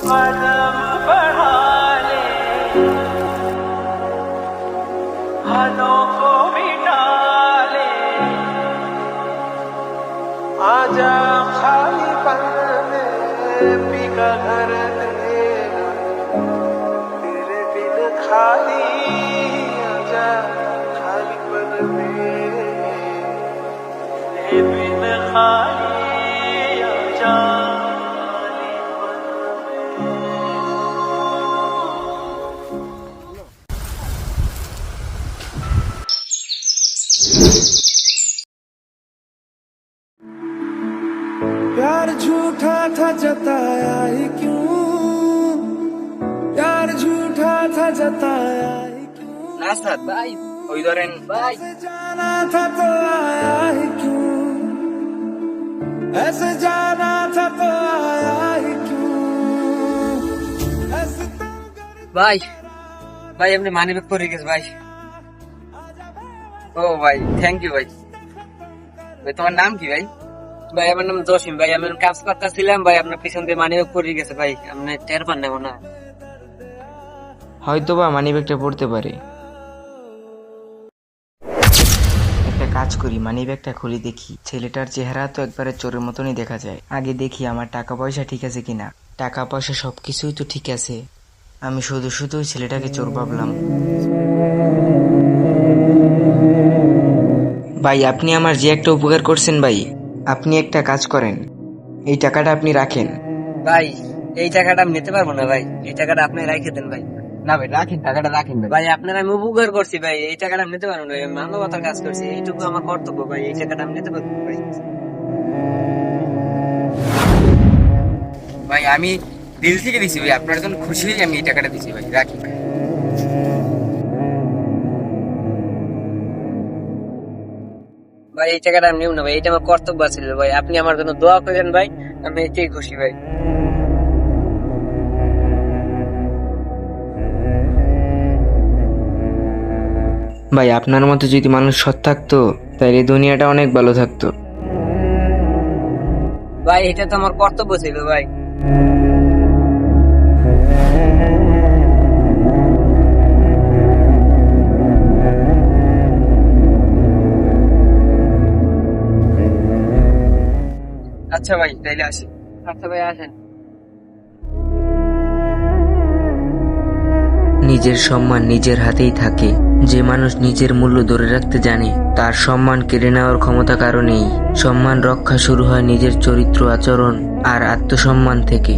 कदम बढ़ा ले, हाथों को मिटा ले, आजा खाली पल में पीका घर तेरा, तेरे बिन खाली आजा खाली पल में, तेरे बिन खाली आजा खाली पल में। प्यार झूठा था जताया ही क्यों, प्यार झूठा था जताया ही क्यों, নাসাদ ভাই, ওই ধরেন ভাই। ऐसे जाना था तो आया ही क्यों, ऐसे जाना था तो आया ही क्यों, ऐसे तो ভাই ভাই আপনি মানি ব্যাগ করে গেছে ভাই। ও ভাই থ্যাংক ইউ ভাই। ভাই তোমার নাম কি ভাই? ভাই আমার নাম জসিম ভাই, আমি কাজ করতেছিলাম ভাই, আপনার পিছন দিয়ে মানি ব্যাগ পড়ে গেছে ভাই, আপনি টের পান না মনে হয়। হয়তো বা মানিব্যাগটা পড়তে পারে। একটা কাজ করি, মানিব্যাগটা খুলে দেখি। ছেলেটার চেহারা তো একবারে চোরের মতনই দেখা যায়। আগে দেখি আমার টাকা পয়সা ঠিক আছে কিনা। টাকা পয়সা সবকিছুই তো ঠিক আছে। আমি শুধু শুধু ছেলেটাকে চোর ভাবলাম। ভাই আপনি আমার যে একটা উপকার করছেন ভাই, আপনি একটা কাজ করেন, এই টাকাটা আপনি রাখেন। ভাই এই টাকাটা আমি নিতে পারবো না ভাই, এই টাকাটা আপনি রেখে দেন ভাই। না ভাই রাখেন, টাকাটা রাখেন ভাই। ভাই আপনার আমি উপকার করছি ভাই, এই টাকাটা আমি নিতে পারবো না, আমি মানবতার কাজ করছি, এইটুকু আমার কর্তব্য ভাই, এই টাকাটা আমি নিতে পারবো না ভাই। ভাই আমি দিল থেকে দিছি ভাই, আপনার জন্য খুশি হয়ে আমি এই টাকাটা দিছি ভাই, রাখি ভাই। ভাই এই টাকাটা আমি নিব না ভাই, এটা আমার কর্তব্য ছিল ভাই, আপনি আমার জন্য দোয়া করেন ভাই, আমি এটাই খুশি ভাই। ভাই আপনার মতো যদি মানুষ সৎ থাকতো তাহলে দুনিয়াটা অনেক ভালো থাকতো। ভাই এটা তো আমার কর্তব্য ছিল ভাই। আচ্ছা ভাই তাইলে আসি। আচ্ছা ভাই আসেন। নিজের সম্মান নিজের হাতেই থাকে। যে মানুষ নিজের মূল্য ধরে রাখতে জানে তার সম্মান কেড়ে নেওয়ার ক্ষমতা কারো নেই। সম্মান রক্ষা শুরু হয় নিজের চরিত্র, আচরণ আর আত্মসম্মান থেকে।